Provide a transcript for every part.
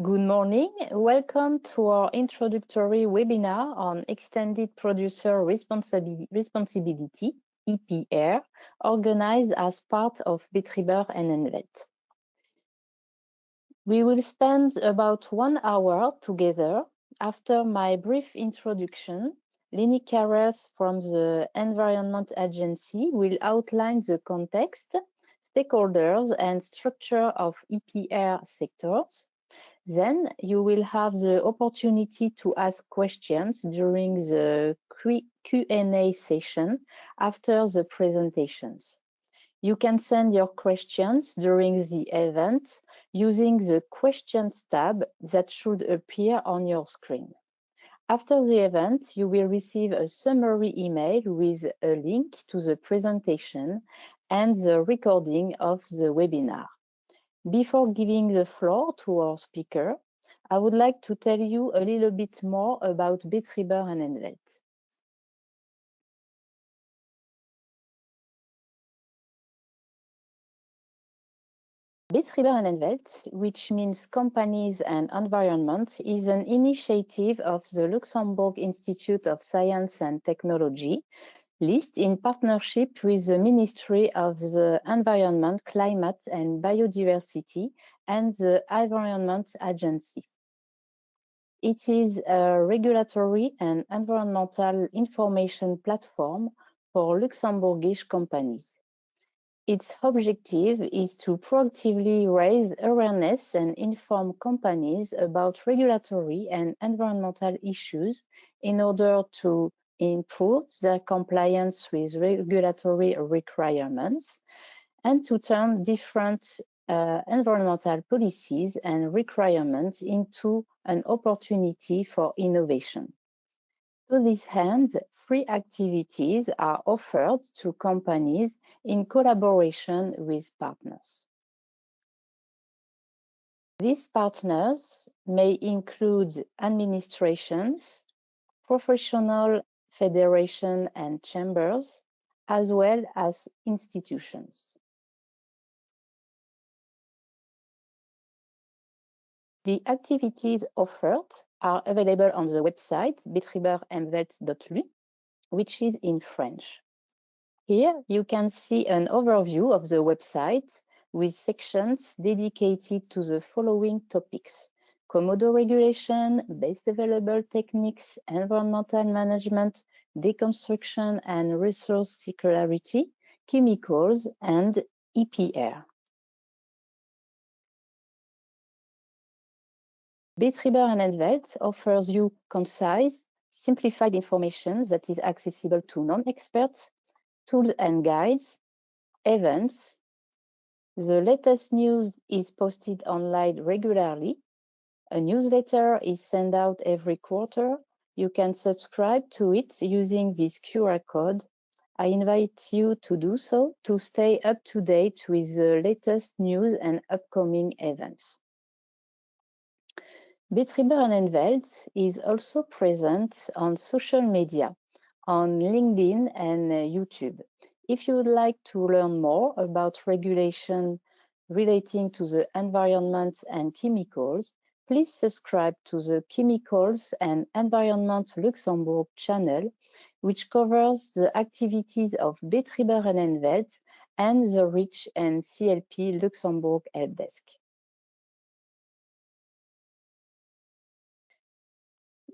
Good morning. Welcome to our introductory webinar on Extended Producer Responsibility, EPR, organized as part of betriber-emwelt. We will spend about 1 hour together. After my brief introduction, Lenny Carrers from the Environment Agency will outline the context, stakeholders, and structure of EPR sectors. Then you will have the opportunity to ask questions during the Q&A session after the presentations. You can send your questions during the event using the Questions tab that should appear on your screen. After the event, you will receive a summary email with a link to the presentation and the recording of the webinar. Before giving the floor to our speaker, I would like to tell you a little bit more about betriber-emwelt. Betriber-emwelt, which means companies and environment, is an initiative of the Luxembourg Institute of Science and Technology, LIST, in partnership with the Ministry of the Environment, Climate and Biodiversity and the Environment Agency. It is a regulatory and environmental information platform for Luxembourgish companies. Its objective is to proactively raise awareness and inform companies about regulatory and environmental issues in order to improve their compliance with regulatory requirements and to turn different environmental policies and requirements into an opportunity for innovation. To this end, free activities are offered to companies in collaboration with partners. These partners may include administrations, professional federations and chambers, as well as institutions. The activities offered are available on the website betriber-emwelt.lu, which is in French. Here you can see an overview of the website with sections dedicated to the following topics: Komodo regulation, best available techniques, environmental management, deconstruction and resource circularity, chemicals, and EPR. Betriber-emwelt offers you concise, simplified information that is accessible to non-experts, tools and guides, events. The latest news is posted online regularly. A newsletter is sent out every quarter. You can subscribe to it using this QR code. I invite you to do so to stay up to date with the latest news and upcoming events. Betriber-emwelt is also present on social media, on LinkedIn and YouTube. If you would like to learn more about regulation relating to the environment and chemicals, please subscribe to the Chemicals and Environment Luxembourg channel, which covers the activities of betriber-emwelt and the REACH and CLP Luxembourg help desk.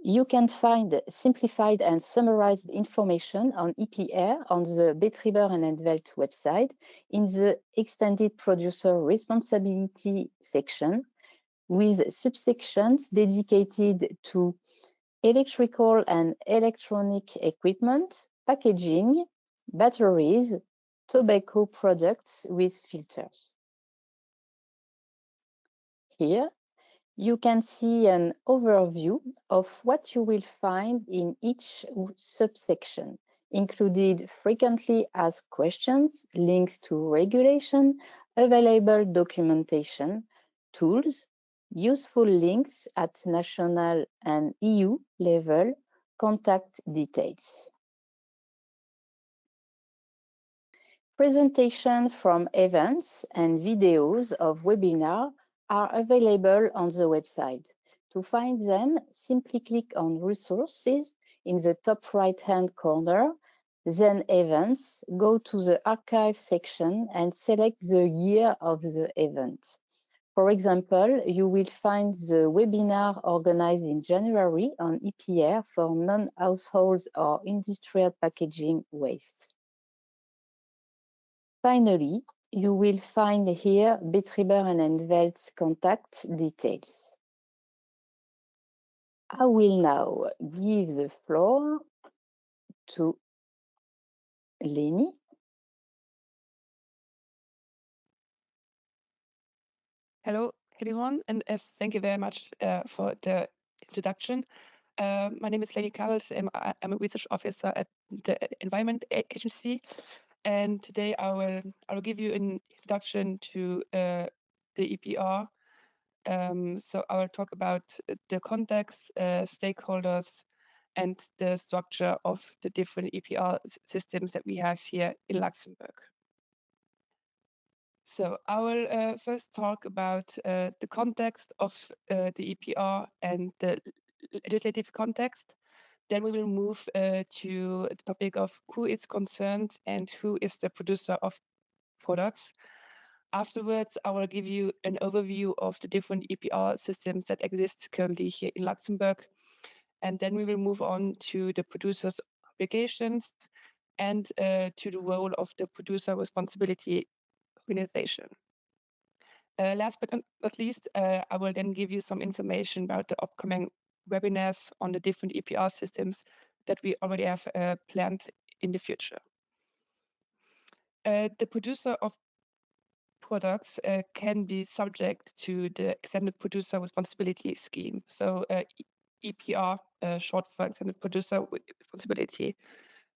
You can find simplified and summarized information on EPR on the betriber-emwelt website in the Extended Producer Responsibility section, with subsections dedicated to electrical and electronic equipment, packaging, batteries, tobacco products with filters. Here, you can see an overview of what you will find in each subsection, including frequently asked questions, links to regulation, available documentation, tools, useful links at national and EU level, contact details. Presentation from events and videos of webinar are available on the website. To find them, simply click on Resources in the top right-hand corner, then Events, go to the Archive section and select the year of the event. For example, you will find the webinar organized in January on EPR for non-household or industrial packaging waste. Finally, you will find here betriber-emwelt's contact details. I will now give the floor to Leni. Hello, everyone, and thank you very much for the introduction. My name is Leni Karels, and I'm a research officer at the Environment Agency. And today I will give you an introduction to the EPR. So I will talk about the context, stakeholders, and the structure of the different EPR systems that we have here in Luxembourg. So I will first talk about the context of the EPR and the legislative context. Then we will move to the topic of who is concerned and who is the producer of products. Afterwards, I will give you an overview of the different EPR systems that exist currently here in Luxembourg. And then we will move on to the producer's obligations and to the role of the producer responsibility organization. Last but not least, I will then give you some information about the upcoming webinars on the different EPR systems that we already have planned in the future. The producer of products can be subject to the extended producer responsibility scheme. So EPR, short for extended producer responsibility.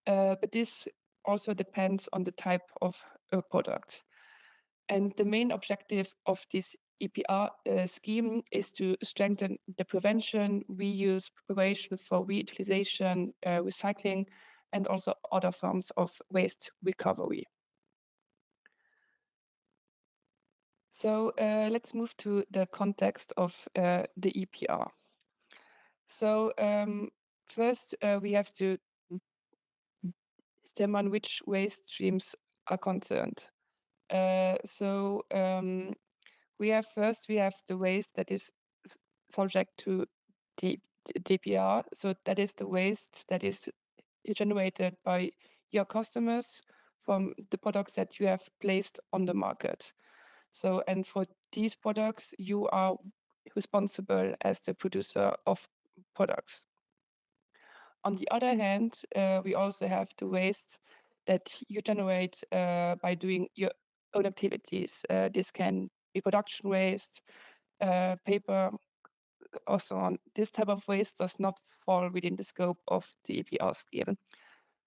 But this also depends on the type of product. And the main objective of this EPR scheme is to strengthen the prevention, reuse, preparation for reutilization, recycling, and also other forms of waste recovery. So let's move to the context of the EPR. So first, we have to determine which waste streams are concerned. We have the waste that is subject to the DPR. So that is the waste that is generated by your customers from the products that you have placed on the market. So, and for these products, you are responsible as the producer of products. On the other hand, we also have the waste that you generate by doing your own activities. This can be production waste, paper, or so on. This type of waste does not fall within the scope of the EPR scheme.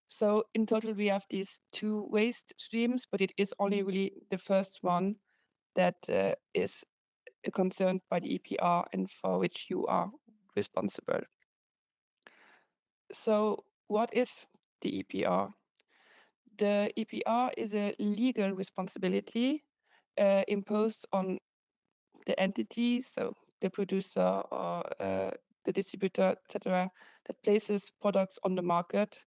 So in total, we have these two waste streams, but it is only really the first one that is concerned by the EPR and for which you are responsible. So what is the EPR? The EPR is a legal responsibility imposed on the entity, so the producer or the distributor, etc., that places products on the market.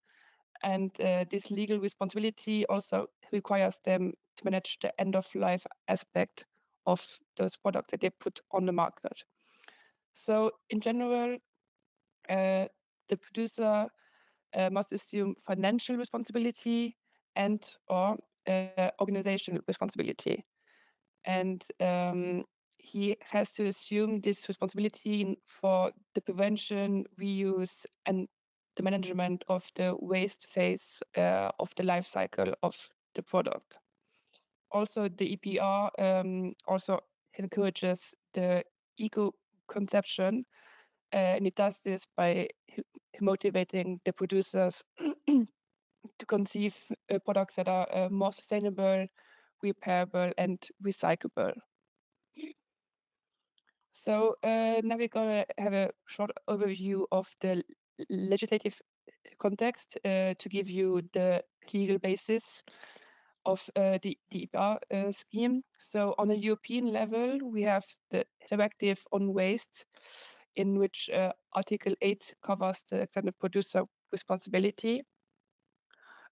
And this legal responsibility also requires them to manage the end-of-life aspect of those products that they put on the market. So in general, the producer must assume financial responsibility and or organizational responsibility. And he has to assume this responsibility for the prevention, reuse, and the management of the waste phase of the life cycle of the product. Also, the EPR also encourages the eco-conception, and it does this by motivating the producers to conceive products that are more sustainable, repairable, and recyclable. So now we're going to have a short overview of the legislative context to give you the legal basis of the EPR scheme. So on a European level, we have the directive on waste, in which Article 8 covers the extended producer responsibility.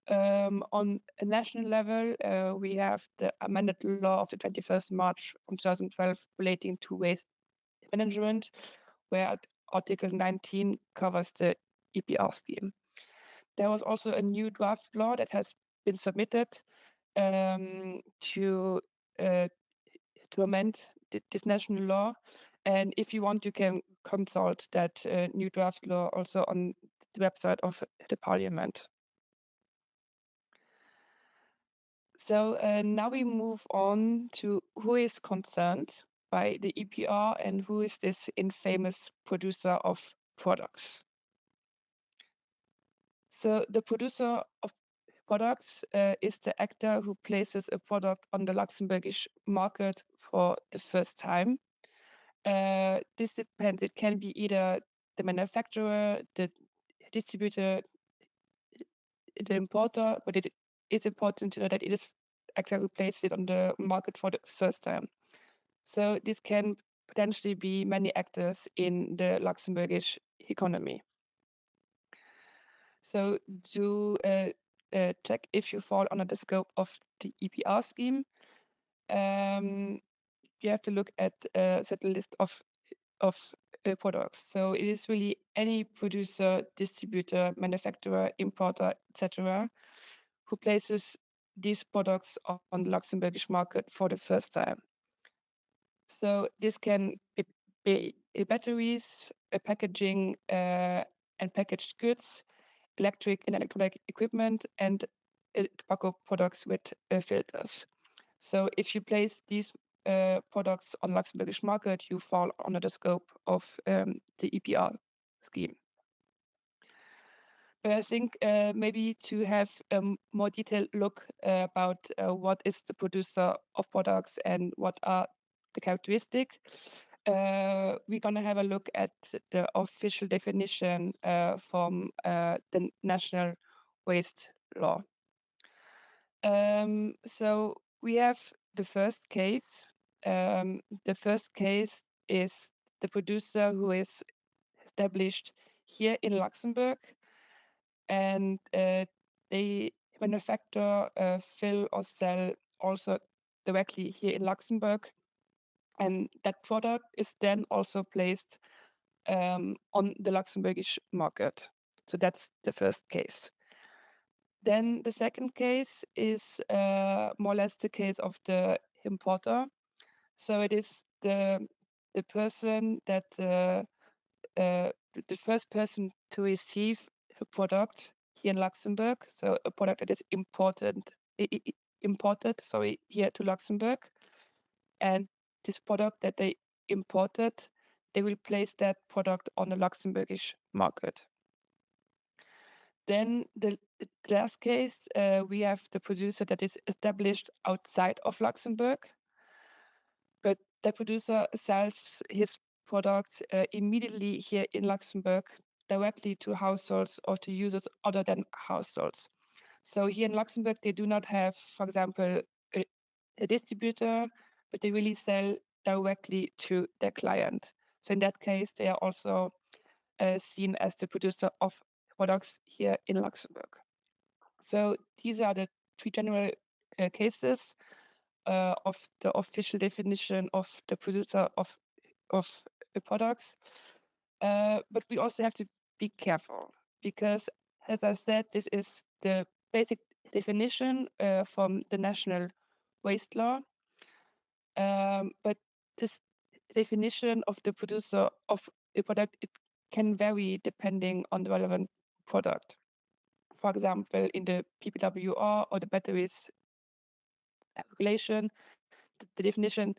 On a national level, we have the amended law of the 21st March 2012 relating to waste management, where Article 19 covers the EPR scheme. There was also a new draft law that has been submitted to amend this national law. And if you want, you can consult that new draft law also on the website of the Parliament. So now we move on to who is concerned by the EPR and who is this infamous producer of products. So the producer of products is the actor who places a product on the Luxembourgish market for the first time. This depends. It can be either the manufacturer, the distributor, the importer, but it is important to know that it is actor who places it on the market for the first time. So this can potentially be many actors in the Luxembourgish economy. So to check if you fall under the scope of the EPR scheme, you have to look at a certain list of products. So it is really any producer, distributor, manufacturer, importer, etc., who places these products on the Luxembourgish market for the first time. So this can be batteries, packaging and packaged goods, electric and electronic equipment, and tobacco products with filters. So if you place these products on Luxembourgish market, you fall under the scope of the EPR scheme. But I think maybe to have a more detailed look about what is the producer of products and what are the characteristics, we're going to have a look at the official definition from the National Waste Law. So we have the first case. The first case is the producer who is established here in Luxembourg, and they manufacture, fill or sell also directly here in Luxembourg. And that product is then also placed on the Luxembourgish market. So that's the first case. Then the second case is more or less the case of the importer. So it is the person that the first person to receive a product here in Luxembourg. So a product that is imported here to Luxembourg, and this product that they imported, they will place that product on the Luxembourgish market. Then the last case, we have the producer that is established outside of Luxembourg, but the producer sells his product immediately here in Luxembourg directly to households or to users other than households. So here in Luxembourg, they do not have, for example, a distributor, but they really sell directly to their client. So in that case, they are also seen as the producer of products here in Luxembourg. So these are the three general cases of the official definition of the producer of products. But we also have to be careful because, as I said, this is the basic definition from the National Waste Law. But this definition of the producer of a product, it can vary depending on the relevant product. For example, in the PPWR or the batteries regulation, the definition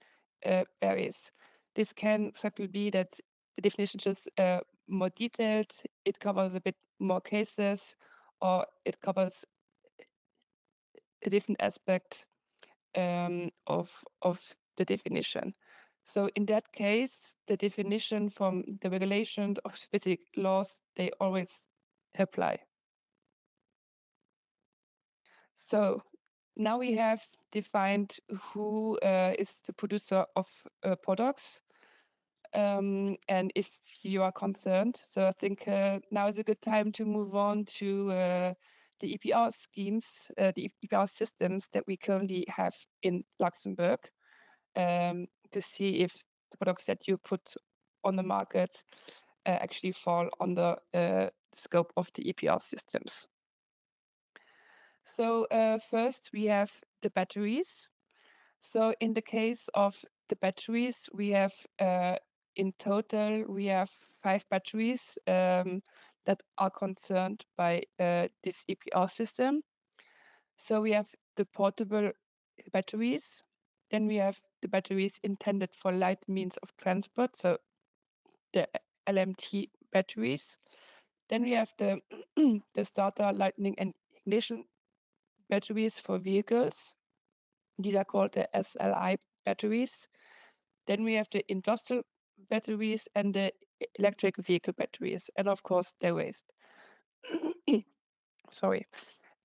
varies. This can certainly be that the definition is more detailed, it covers a bit more cases, or it covers a different aspect of the definition. So in that case, the definition from the regulation of specific laws, they always apply. So now we have defined who is the producer of products. And if you are concerned, so I think now is a good time to move on to the EPR schemes, the EPR systems that we currently have in Luxembourg, to see if the products that you put on the market actually fall under the scope of the EPR systems. So first we have the batteries. So in the case of the batteries, we have in total, we have 5 batteries that are concerned by this EPR system. So we have the portable batteries. Then we have the batteries intended for light means of transport, so the LMT batteries. Then we have the, the starter, lightning, and ignition batteries for vehicles. These are called the SLI batteries. Then we have the industrial batteries and the electric vehicle batteries, and of course, their waste. Sorry.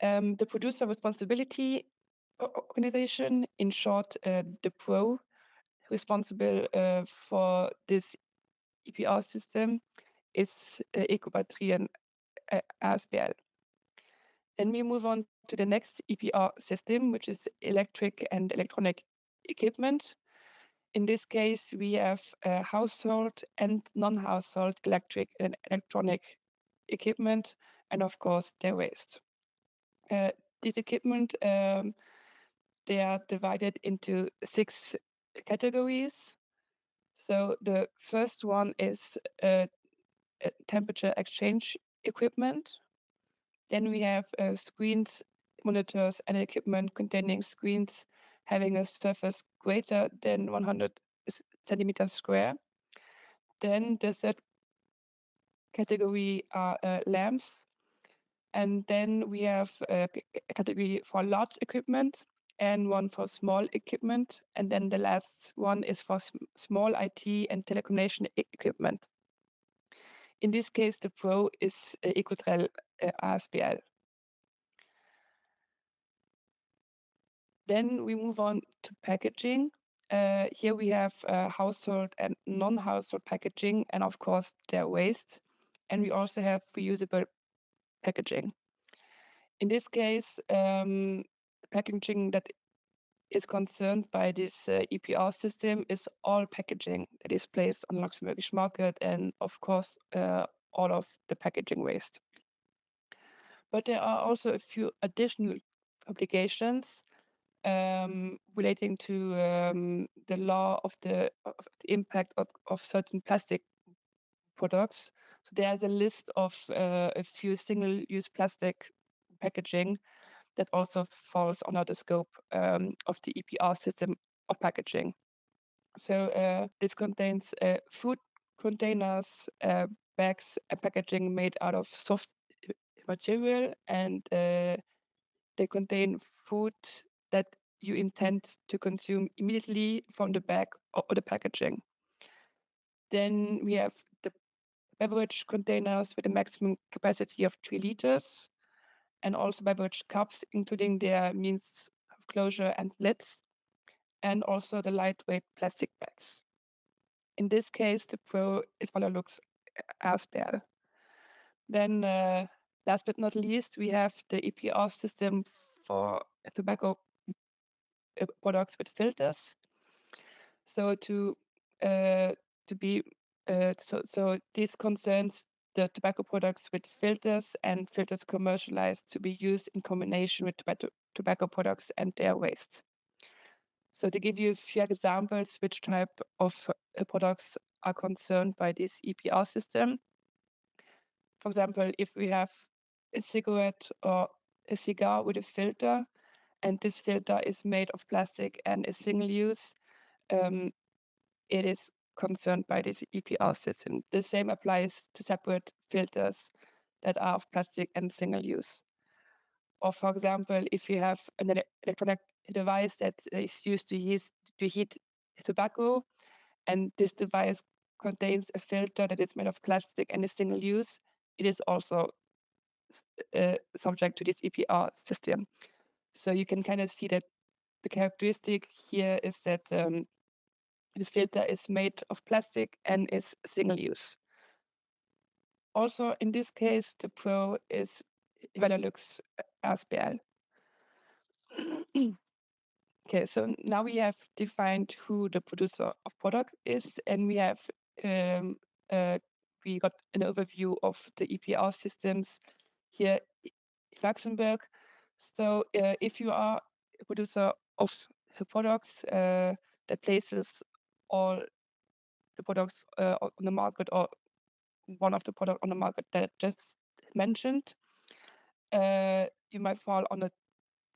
The producer responsibility organization, in short, the PRO, responsible for this EPR system is Ecobatterien ASBL. Then we move on to the next EPR system, which is electric and electronic equipment. In this case, we have household and non-household electric and electronic equipment, and of course, their waste. This equipment, they are divided into 6 categories. So the first one is temperature exchange equipment. Then we have screens, monitors, and equipment containing screens having a surface greater than 100 centimeters square. Then the third category are lamps. And then we have a category for large equipment and one for small equipment. And then the last one is for small IT and telecommunication equipment. In this case, the PRO is Ecotrel ASBL. Then we move on to packaging. Here we have household and non-household packaging, and of course their waste. And we also have reusable packaging. In this case, the packaging that is concerned by this EPR system is all packaging that is placed on the Luxembourgish market, and of course all of the packaging waste. But there are also a few additional obligations relating to the law of the impact of certain plastic products. So there's a list of a few single-use plastic packaging that also falls under the scope of the EPR system of packaging. So this contains food containers, bags, and packaging made out of soft material, and they contain food that you intend to consume immediately from the bag or the packaging. Then we have the beverage containers with a maximum capacity of 3 liters, and also beverage cups, including their means of closure and lids, and also the lightweight plastic bags. In this case, the PRO is Lux ASBL. Then, last but not least, we have the EPR system for tobacco products with filters. So so this concerns the tobacco products with filters and filters commercialized to be used in combination with tobacco products and their waste. So to give you a few examples, which type of products are concerned by this EPR system. For example, if we have a cigarette or a cigar with a filter, and this filter is made of plastic and is single use, it is concerned by this EPR system. The same applies to separate filters that are of plastic and single use. Or for example, if you have an electronic device that is used to heat tobacco, and this device contains a filter that is made of plastic and is single use, it is also subject to this EPR system. So you can kind of see that the characteristic here is that the filter is made of plastic and is single use. Also, in this case, the Pro is Evalualux RSPL. Okay, so now we have defined who the producer of product is, and we have we got an overview of the EPR systems here in Luxembourg. So if you are a producer of the products that places all the products on the market, or one of the products on the market that I just mentioned, you might fall under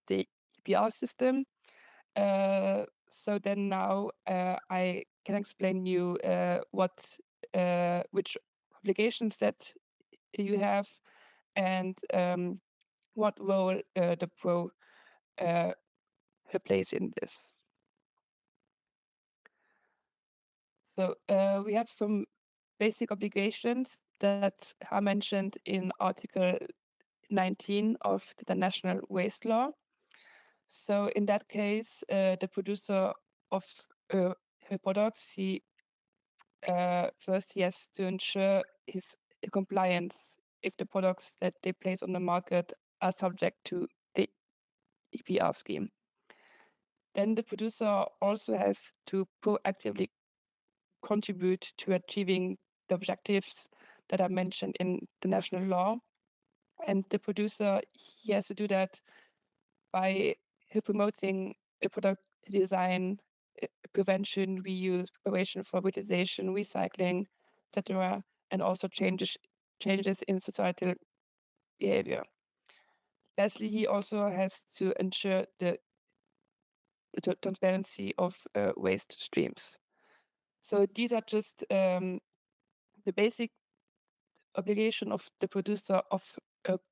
the EPR system. So then now I can explain you which obligations that you have, and what role the Pro plays in this. So we have some basic obligations that are mentioned in Article 19 of the National Waste Law. So in that case, the producer of her products, first he has to ensure his compliance if the products that they place on the market are subject to the EPR scheme. Then the producer also has to proactively contribute to achieving the objectives that are mentioned in the national law. And the producer, he has to do that by promoting a product design, prevention, reuse, preparation for utilization, recycling, etc., and also changes in societal behavior. Lastly, he also has to ensure the transparency of waste streams. So these are just the basic obligation of the producer of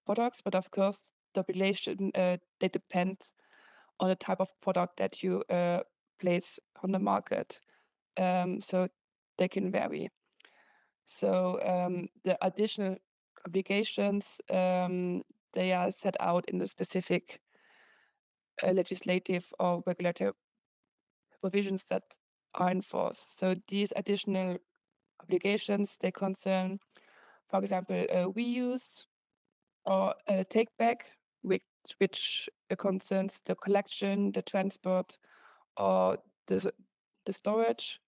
products, but of course, the obligation they depend on the type of product that you place on the market. So they can vary. So the additional obligations, they are set out in the specific legislative or regulatory provisions that are in force. So these additional obligations, they concern, for example, reuse or take back, which concerns the collection, the transport, or the storage.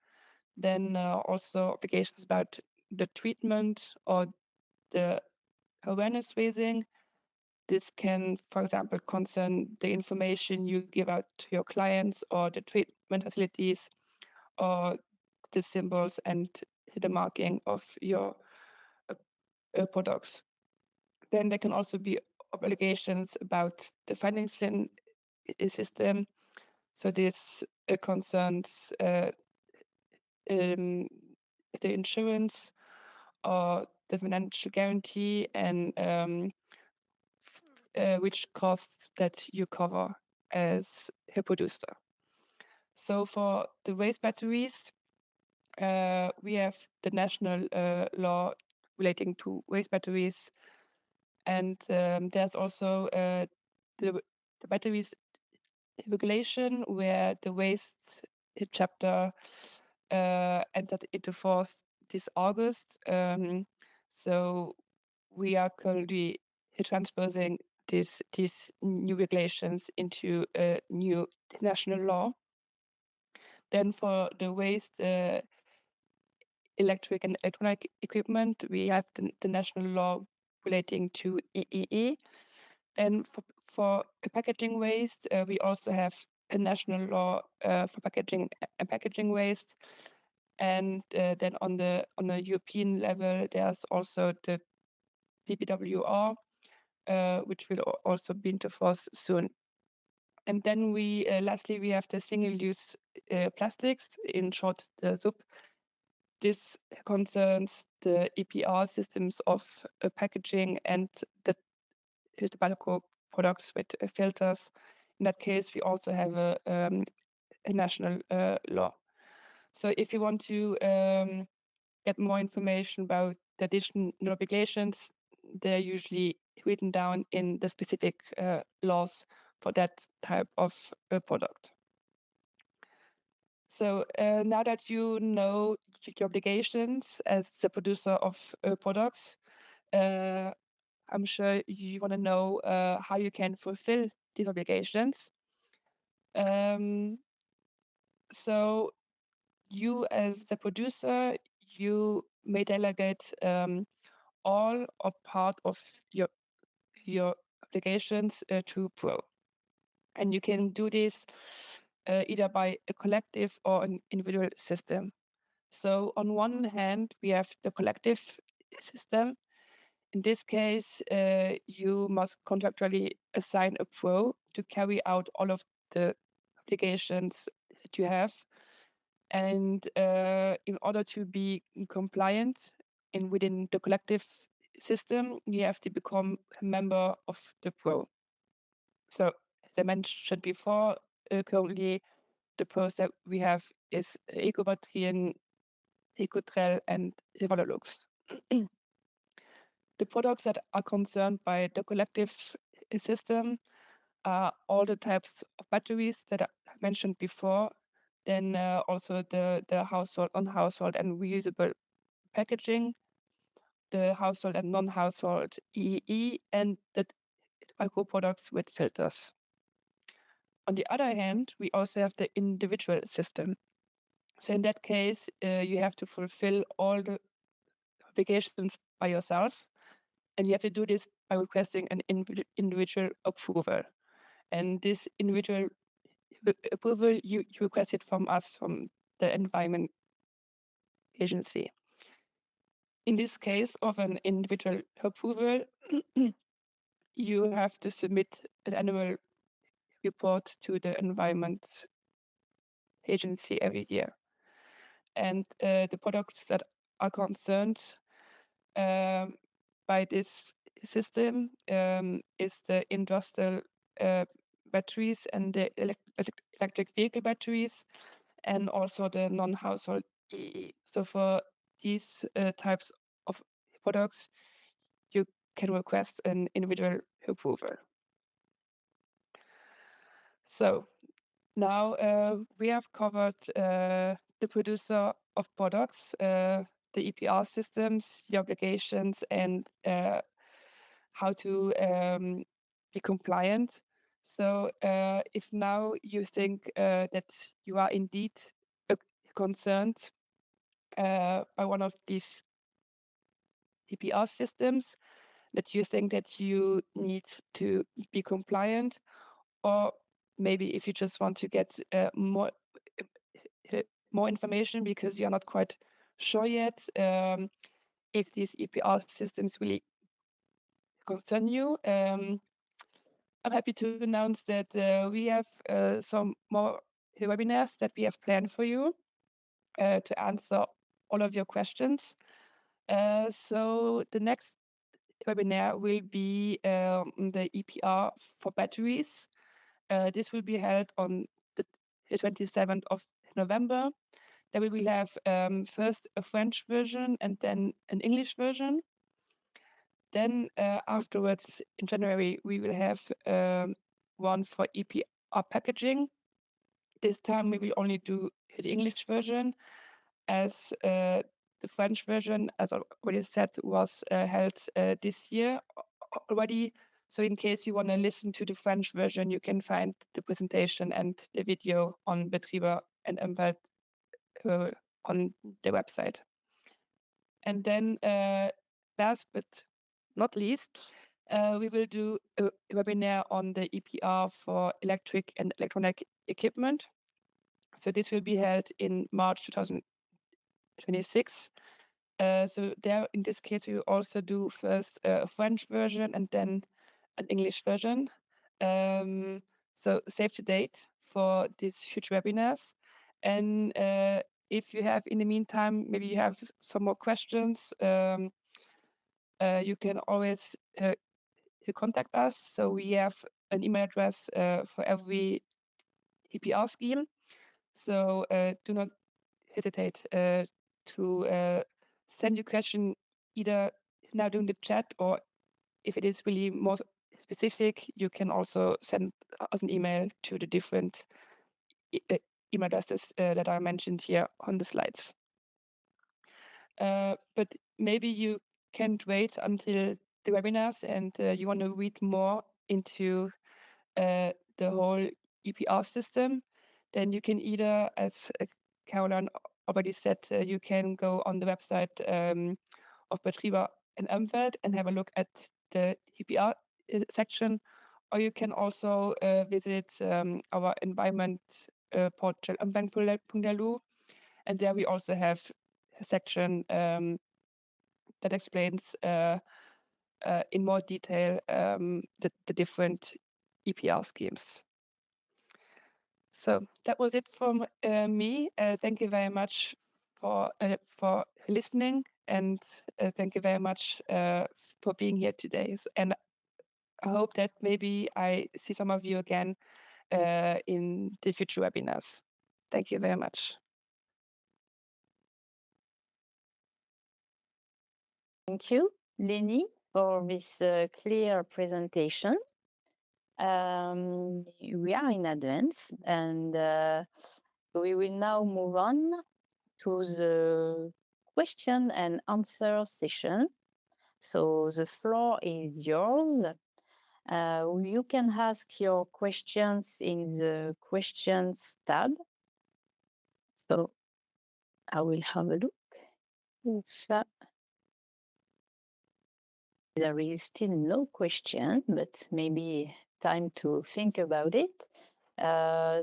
Then also obligations about the treatment or the awareness raising. This can, for example, concern the information you give out to your clients or the treatment facilities or the symbols and the marking of your products. Then there can also be obligations about the financing system. So this concerns the insurance or the financial guarantee and which costs that you cover as a producer. So for the waste batteries, we have the national law relating to waste batteries, and there's also the batteries regulation, where the waste chapter entered into force this August. So we are currently transposing these new regulations into a new national law. Then for the waste electric and electronic equipment, we have the national law relating to EEE. And for packaging waste, we also have a national law for packaging and packaging waste. And then on the European level, there's also the PPWR, which will also be into force soon. And then lastly, we have the single-use plastics, in short, the SUP. This concerns the EPR systems of packaging and the tobacco products with filters. In that case, we also have a national law. So if you want to get more information about the additional obligations, they're usually written down in the specific laws for that type of product. So now that you know your obligations as the producer of products, I'm sure you want to know how you can fulfill these obligations. So you as the producer, you may delegate all or part of your obligations to Pro. And you can do this either by a collective or an individual system. So on one hand, we have the collective system. In this case, you must contractually assign a Pro to carry out all of the obligations that you have. And in order to be compliant within the collective system, you have to become a member of the Pro. So as I mentioned before, currently the pros that we have is Ecobatterien, Ecotrel, and Evalolux. The products that are concerned by the collective system are all the types of batteries that I mentioned before, then also the household, non-household, and reusable packaging, the household and non-household EE, and the micro products with filters. On the other hand, we also have the individual system. So in that case, you have to fulfill all the obligations by yourself, and you have to do this by requesting an individual approval. And this individual approval, you request it from us, from the Environment Agency. In this case of an individual approval, you have to submit an annual report to the Environment Agency every year. And the products that are concerned by this system is the industrial batteries and the electric vehicle batteries, and also the non-household EE. So for these types of products, you can request an individual approval. So now we have covered the producer of products, the EPR systems, the obligations, and how to be compliant. So if now you think that you are indeed concerned by one of these EPR systems, that you think that you need to be compliant, or maybe if you just want to get more information because you're not quite sure yet if these EPR systems really concern you, I'm happy to announce that we have some more webinars that we have planned for you to answer all of your questions. So the next webinar will be the EPR for batteries. This will be held on the 27th of November. Then we will have first a French version and then an English version. Then afterwards, in January, we will have one for EPR packaging. This time we will only do the English version, as the French version, as I already said, was held this year already. So in case you want to listen to the French version, you can find the presentation and the video on betriber-emwelt.lu on the website. And then last but not least, we will do a webinar on the EPR for electric and electronic equipment. So this will be held in March 2026. So there, in this case, we will also do first a French version and then an English version. So save the date for these future webinars. And if you have, in the meantime, maybe you have some more questions, you can always contact us. So we have an email address for every EPR scheme. So do not hesitate to send your question either now during the chat, or if it is really more specific, you can also send us an email to the different email addresses that are mentioned here on the slides. But maybe you can't wait until the webinars and you want to read more into the whole EPR system, then you can either, as Caroline already said, you can go on the website of betriber-emwelt and have a look at the EPR section, or you can also visit our environment portal betriber-emwelt.lu, and there we also have a section that explains in more detail the different EPR schemes. So that was it from me. Thank you very much for listening, and thank you very much for being here today. And I hope that maybe I see some of you again in the future webinars. Thank you very much. Thank you, Leni, for this clear presentation. We are in advance, and we will now move on to the question and answer session. So the floor is yours. You can ask your questions in the questions tab. So I will have a look. There is still no question, but maybe time to think about it.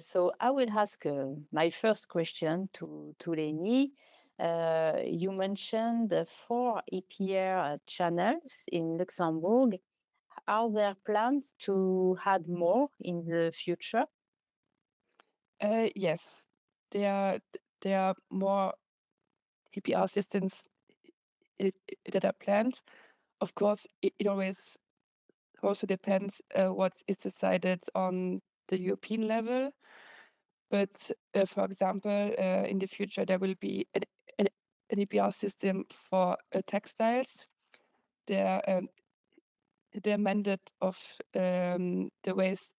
So I will ask my first question to Leni. You mentioned 4 EPR channels in Luxembourg. Are there plans to add more in the future? Yes, there are more EPR systems that are planned. Of course, it always also depends what is decided on the European level. But for example, in the future, there will be an EPR system for textiles. The amendment of the waste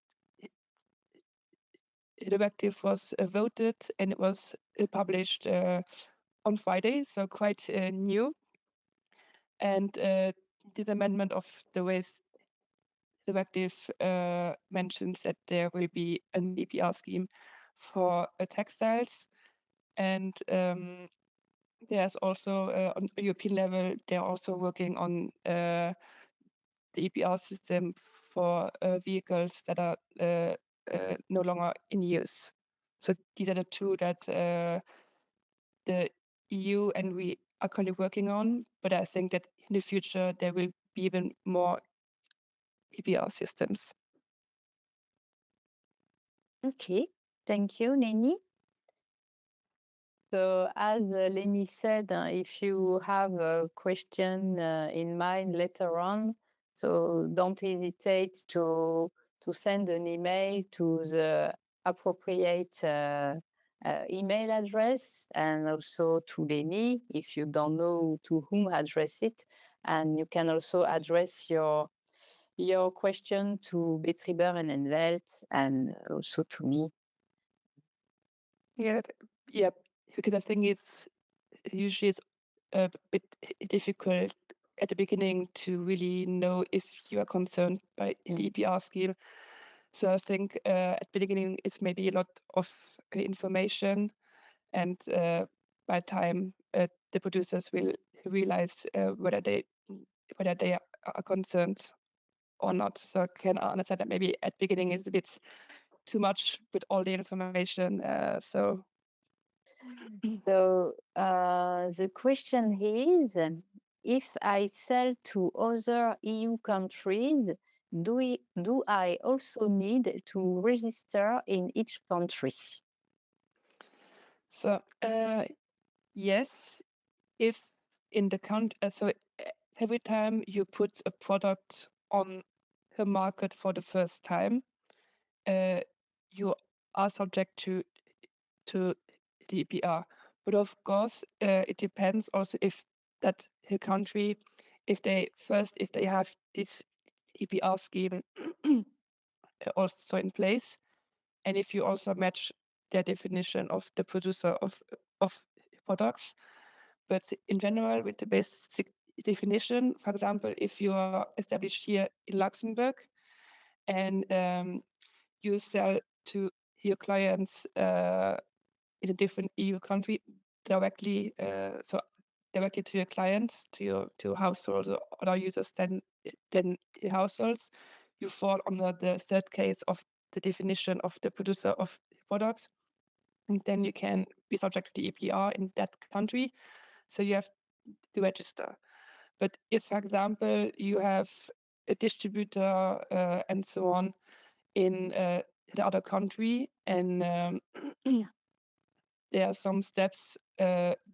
directive was voted, and it was published on Friday, so quite new. And this amendment of the waste directive mentions that there will be an EPR scheme for textiles, and there's also on European level they're also working on the EPR system for vehicles that are no longer in use. So these are the two that the EU and we are currently working on, but I think that in the future there will be even more EPR systems. Okay, thank you, Leni. So as Leni said, if you have a question in mind later on, so don't hesitate to send an email to the appropriate email address, and also to Leni if you don't know to whom address it. And you can also address your question to betriber-emwelt and also to me. Yeah, because I think it's usually a bit difficult at the beginning to really know if you are concerned by the EPR scheme. So I think at the beginning it's maybe a lot of information, and by time the producers will realize whether they are concerned or not. So I can understand that maybe at the beginning it's a bit too much with all the information. So the question is, if I sell to other EU countries, do I also need to register in each country? So yes, if in the country, so every time you put a product on the market for the first time, you are subject to the EPR. But of course, it depends also if that country, if they have this EPR scheme also in place, and if you also match their definition of the producer of products. But in general, with the basic definition, for example, if you are established here in Luxembourg and you sell to your clients in a different EU country directly, so directly to your clients, to households or other users than the households, you fall under the third case of the definition of the producer of products, and then you can be subject to the EPR in that country. So you have to register. But if, for example, you have a distributor and so on in the other country, and there are some steps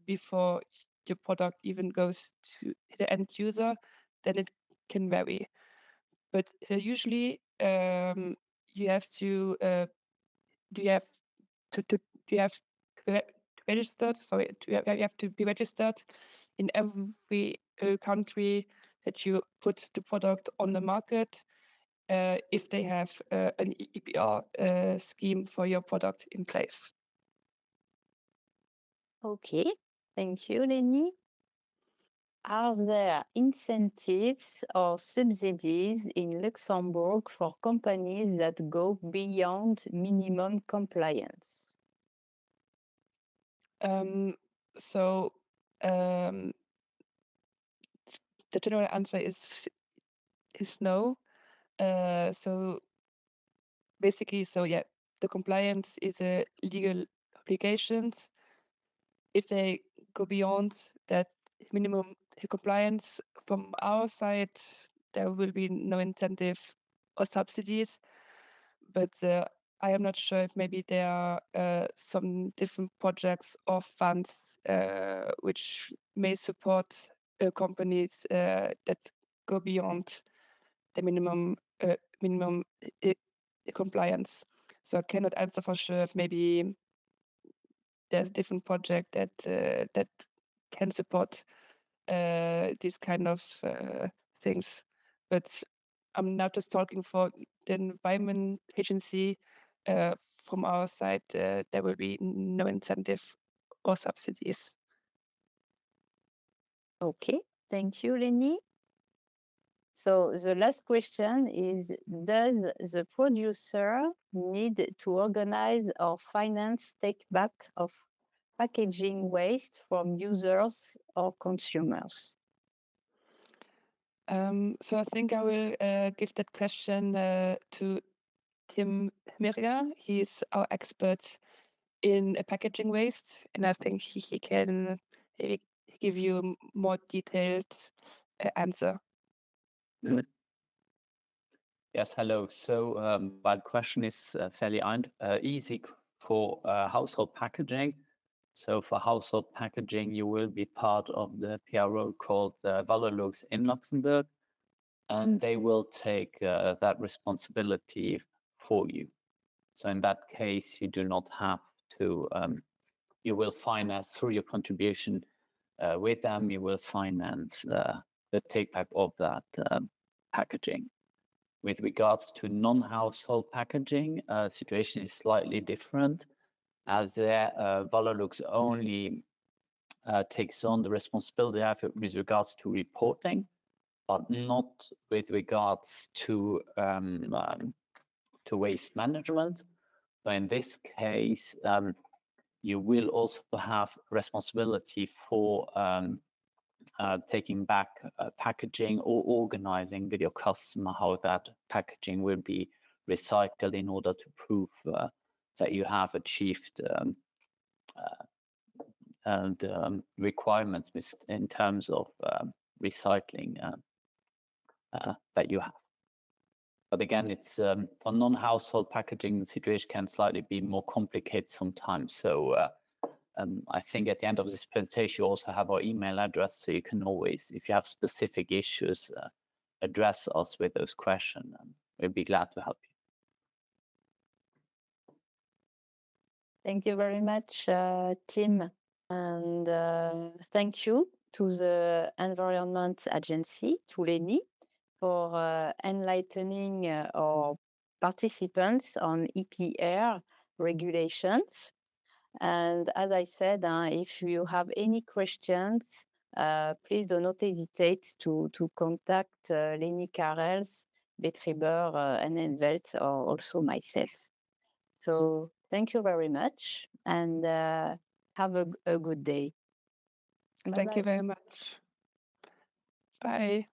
before your product even goes to the end user, then it can vary. But usually you have to registered. Sorry, you have to be registered in every country that you put the product on the market. If they have an EPR scheme for your product in place. Okay, thank you, Lenny. Are there incentives or subsidies in Luxembourg for companies that go beyond minimum compliance? So the general answer is no. So basically, the compliance is a legal obligations. If they go beyond that minimum compliance from our side, there will be no incentive or subsidies. But I am not sure if maybe there are some different projects or funds which may support companies that go beyond the minimum compliance. So I cannot answer for sure if maybe there's different project that can support these kind of things. But I'm now just talking for the Environment Agency. From our side, there will be no incentive or subsidies. Okay, thank you, Lenny. So the last question is, does the producer need to organize or finance take-back of packaging waste from users or consumers? So I think I will give that question to Tim Mirja. He's our expert in packaging waste, and I think he can maybe give you a more detailed answer. Yes, hello. So, the question is fairly easy for household packaging. So for household packaging, you will be part of the PRO called Valorlux in Luxembourg, and they will take that responsibility for you. So in that case, you do not have to, you will finance through your contribution with them, you will finance the take back of that packaging. With regards to non-household packaging, situation is slightly different, as there Valorlux only takes on the responsibility with regards to reporting, but not with regards to waste management. So in this case, you will also have responsibility for taking back packaging or organizing with your customer how that packaging will be recycled in order to prove that you have achieved the requirements in terms of recycling that you have. But again, it's for non-household packaging, the situation can slightly be more complicated sometimes. So I think at the end of this presentation, you also have our email address, so you can always, if you have specific issues, address us with those questions, and we'll be glad to help you. Thank you very much, Tim. And thank you to the Environment Agency, to Lenny, for enlightening our participants on EPR regulations. And as I said, if you have any questions, please do not hesitate to contact Leni Karels, betriber-emwelt, or also myself. So thank you very much, and have a good day. Thank you very much. Bye.